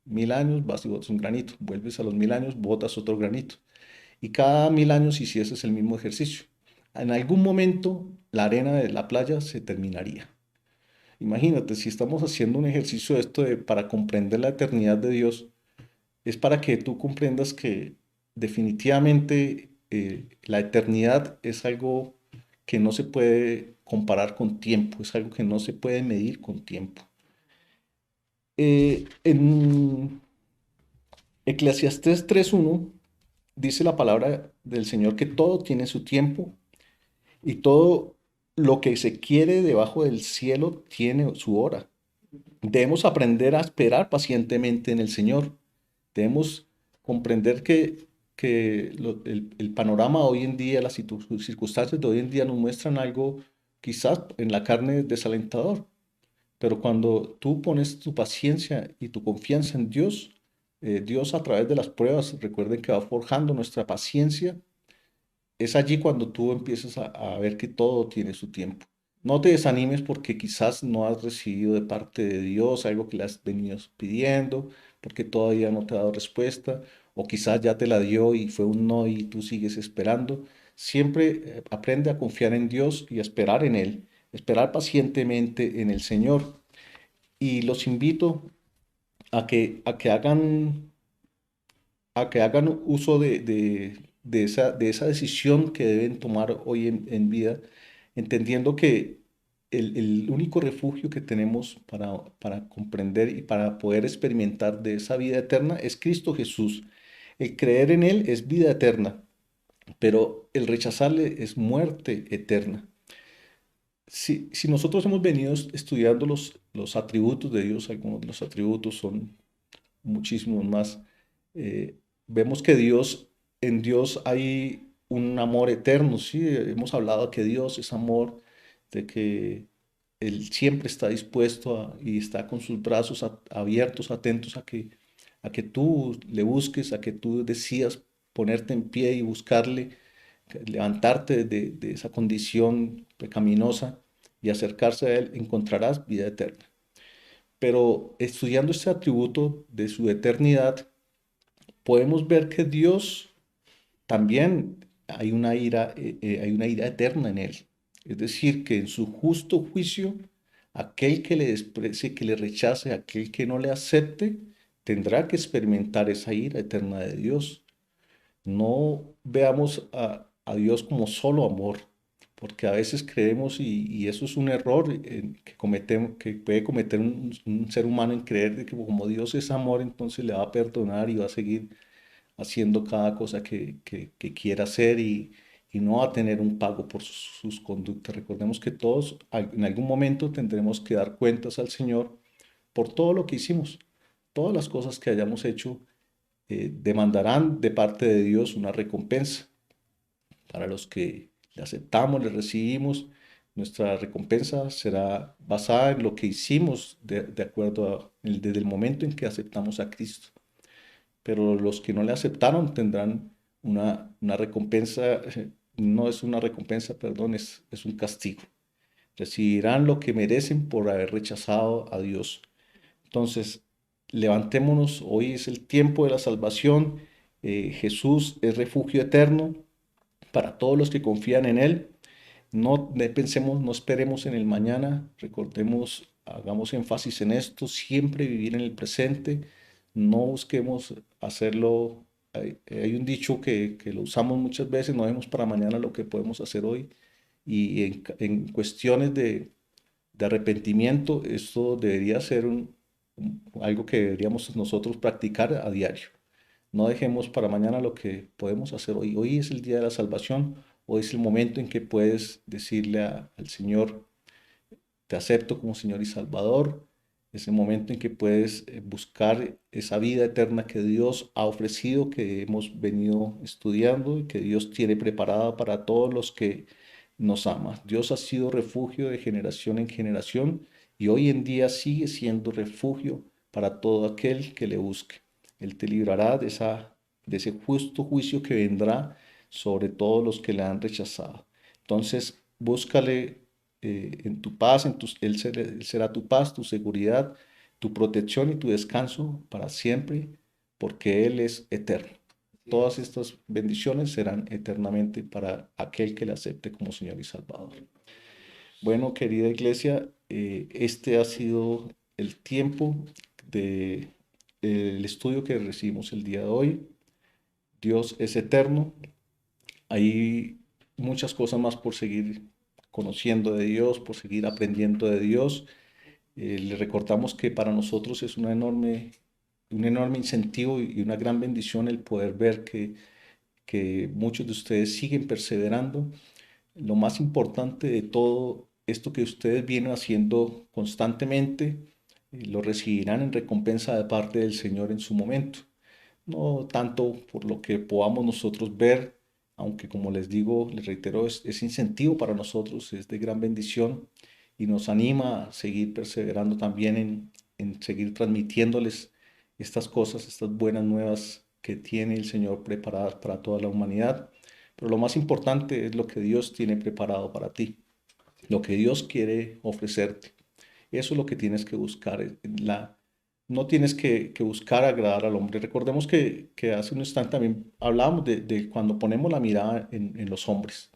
1000 años vas y botas un granito, vuelves a los 1000 años, botas otro granito. Y cada 1000 años hicieses el mismo ejercicio. En algún momento la arena de la playa se terminaría. Imagínate, si estamos haciendo un ejercicio de esto para comprender la eternidad de Dios, es para que tú comprendas que definitivamente la eternidad es algo que no se puede comparar con tiempo, es algo que no se puede medir con tiempo. En Eclesiastés 3:1 dice la palabra del Señor que todo tiene su tiempo y todo lo que se quiere debajo del cielo tiene su hora. Debemos aprender a esperar pacientemente en el Señor. Debemos comprender que el panorama hoy en día, las circunstancias de hoy en día nos muestran algo quizás en la carne desalentador. Pero cuando tú pones tu paciencia y tu confianza en Dios, Dios a través de las pruebas, recuerden que va forjando nuestra paciencia, es allí cuando tú empiezas a ver que todo tiene su tiempo. No te desanimes porque quizás no has recibido de parte de Dios algo que le has venido pidiendo, porque todavía no te ha dado respuesta, o quizás ya te la dio y fue un no y tú sigues esperando. Siempre aprende a confiar en Dios y a esperar en Él, esperar pacientemente en el Señor. Y los invito a que hagan uso de esa decisión que deben tomar hoy en vida, entendiendo que el único refugio que tenemos para comprender y para poder experimentar de esa vida eterna es Cristo Jesús. El creer en Él es vida eterna, pero el rechazarle es muerte eterna. Si nosotros hemos venido estudiando los atributos de Dios, algunos de los atributos son muchísimos más, vemos que en Dios hay un amor eterno, ¿sí? Hemos hablado que Dios es amor, de que Él siempre está dispuesto y está con sus brazos abiertos, atentos a que tú le busques, a que tú decidas ponerte en pie y buscarle, levantarte de esa condición pecaminosa y acercarse a Él, encontrarás vida eterna. Pero estudiando este atributo de su eternidad, podemos ver que Dios también hay una ira eterna en Él. Es decir, que en su justo juicio, aquel que le desprecie, que le rechace, aquel que no le acepte, tendrá que experimentar esa ira eterna de Dios. No veamos a Dios como solo amor, porque a veces creemos, y eso es un error que puede cometer un ser humano en creer de que como Dios es amor, entonces le va a perdonar y va a seguir haciendo cada cosa que quiera hacer y no va a tener un pago por sus conductas. Recordemos que todos en algún momento tendremos que dar cuentas al Señor por todo lo que hicimos, todas las cosas que hayamos hecho demandarán de parte de Dios una recompensa. Para los que le aceptamos, le recibimos, nuestra recompensa será basada en lo que hicimos de acuerdo desde el momento en que aceptamos a Cristo. Pero los que no le aceptaron tendrán una recompensa, no es una recompensa, perdón, es un castigo. Recibirán lo que merecen por haber rechazado a Dios. Entonces, levantémonos, hoy es el tiempo de la salvación. Jesús es refugio eterno para todos los que confían en Él. No pensemos, no esperemos en el mañana, recordemos, hagamos énfasis en esto, siempre vivir en el presente, no busquemos hacerlo. Hay un dicho que lo usamos muchas veces, no vemos para mañana lo que podemos hacer hoy. Y en cuestiones de arrepentimiento, esto debería ser algo que deberíamos nosotros practicar a diario. No dejemos para mañana lo que podemos hacer hoy. Hoy es el día de la salvación. Hoy es el momento en que puedes decirle al Señor, te acepto como Señor y Salvador. Es el momento en que puedes buscar esa vida eterna que Dios ha ofrecido, que hemos venido estudiando y que Dios tiene preparada para todos los que nos aman. Dios ha sido refugio de generación en generación y hoy en día sigue siendo refugio para todo aquel que le busque. Él te librará de ese justo juicio que vendrá sobre todos los que le han rechazado. Entonces, búscale en tu paz, él será tu paz, tu seguridad, tu protección y tu descanso para siempre, porque Él es eterno. Todas estas bendiciones serán eternamente para aquel que le acepte como Señor y Salvador. Bueno, querida iglesia, este ha sido el tiempo del estudio que recibimos el día de hoy. Dios es eterno. Hay muchas cosas más por seguir conociendo de Dios, por seguir aprendiendo de Dios. Le recordamos que para nosotros es un enorme incentivo y una gran bendición el poder ver que muchos de ustedes siguen perseverando. Lo más importante de todo esto que ustedes vienen haciendo constantemente, lo recibirán en recompensa de parte del Señor en su momento. No tanto por lo que podamos nosotros ver, aunque como les digo, les reitero, es incentivo para nosotros, es de gran bendición y nos anima a seguir perseverando también en seguir transmitiéndoles estas cosas, estas buenas nuevas que tiene el Señor preparadas para toda la humanidad. Pero lo más importante es lo que Dios tiene preparado para ti, lo que Dios quiere ofrecerte. Eso es lo que tienes que buscar. No tienes que buscar agradar al hombre. Recordemos que hace un instante también hablábamos de cuando ponemos la mirada en los hombres.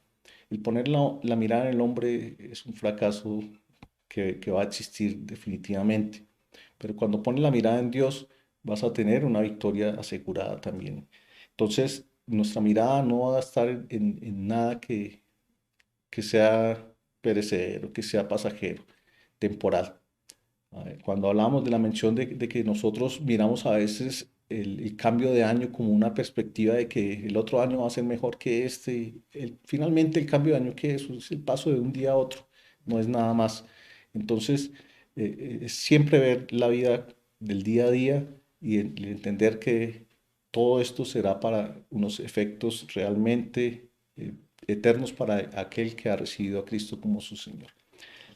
El poner la mirada en el hombre es un fracaso que va a existir definitivamente. Pero cuando pones la mirada en Dios, vas a tener una victoria asegurada también. Entonces, nuestra mirada no va a estar en nada que sea perecedero, que sea pasajero, temporal. Cuando hablamos de la mención de que nosotros miramos a veces el cambio de año como una perspectiva de que el otro año va a ser mejor que este, finalmente el cambio de año que es el paso de un día a otro, no es nada más. Entonces, es siempre ver la vida del día a día y entender que todo esto será para unos efectos realmente eternos para aquel que ha recibido a Cristo como su Señor.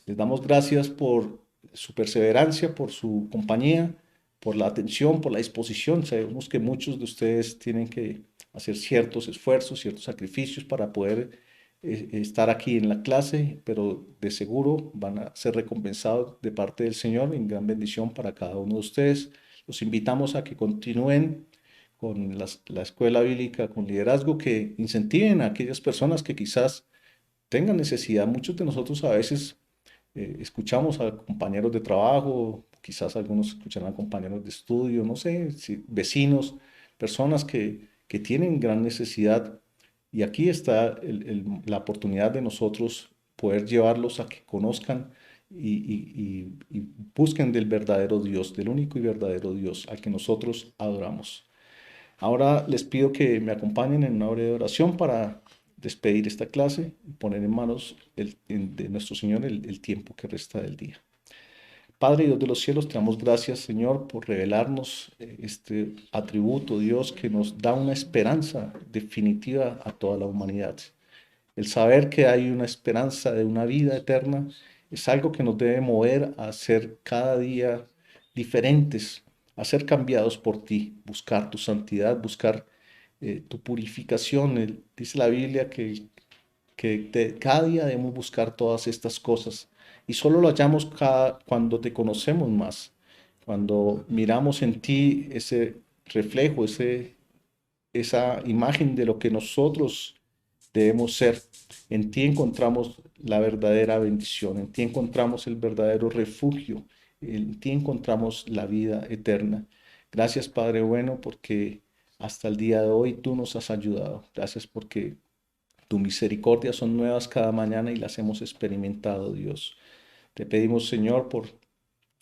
Les damos gracias por su perseverancia, por su compañía, por la atención, por la disposición. Sabemos que muchos de ustedes tienen que hacer ciertos esfuerzos, ciertos sacrificios para poder estar aquí en la clase, pero de seguro van a ser recompensados de parte del Señor en gran bendición para cada uno de ustedes. Los invitamos a que continúen con la escuela bíblica con liderazgo, que incentiven a aquellas personas que quizás tengan necesidad. Muchos de nosotros a veces escuchamos a compañeros de trabajo, quizás algunos escuchan a compañeros de estudio, no sé, vecinos, personas que tienen gran necesidad. Y aquí está la oportunidad de nosotros poder llevarlos a que conozcan y busquen del verdadero Dios, del único y verdadero Dios al que nosotros adoramos. Ahora les pido que me acompañen en una breve oración para despedir esta clase y poner en manos de nuestro Señor el tiempo que resta del día. Padre Dios de los cielos, te damos gracias, Señor, por revelarnos este atributo, Dios, que nos da una esperanza definitiva a toda la humanidad. El saber que hay una esperanza de una vida eterna es algo que nos debe mover a ser cada día diferentes, a ser cambiados por ti, buscar tu santidad, buscar tu purificación. Dice la Biblia que cada día debemos buscar todas estas cosas y solo lo hallamos cuando te conocemos más, cuando miramos en ti ese reflejo, esa imagen de lo que nosotros debemos ser. En ti encontramos la verdadera bendición, en ti encontramos el verdadero refugio, en ti encontramos la vida eterna. Gracias, Padre bueno, porque hasta el día de hoy tú nos has ayudado. Gracias porque tu misericordia son nuevas cada mañana y las hemos experimentado, Dios. Te pedimos, Señor, por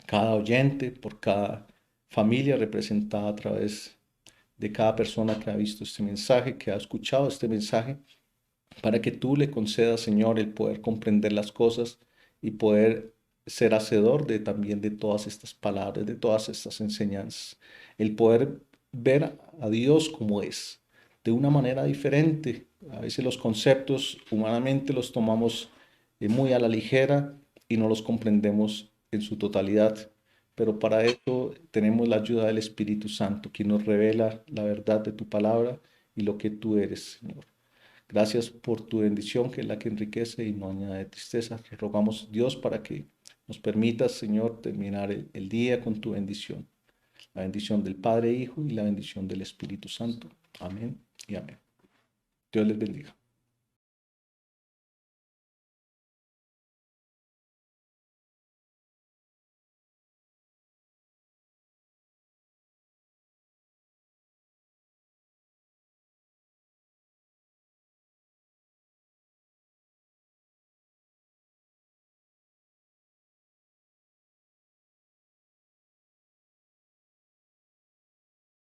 cada oyente, por cada familia representada a través de cada persona que ha visto este mensaje, que ha escuchado este mensaje, para que tú le concedas, Señor, el poder comprender las cosas y poder ser hacedor de también de todas estas palabras, de todas estas enseñanzas. El poder ver a Dios como es, de una manera diferente. A veces los conceptos humanamente los tomamos muy a la ligera y no los comprendemos en su totalidad. Pero para eso tenemos la ayuda del Espíritu Santo, quien nos revela la verdad de tu palabra y lo que tú eres, Señor. Gracias por tu bendición, que es la que enriquece y no añade tristeza. Te rogamos, Dios, para que nos permitas, Señor, terminar el día con tu bendición. La bendición del Padre, Hijo y la bendición del Espíritu Santo. Amén y amén. Dios les bendiga.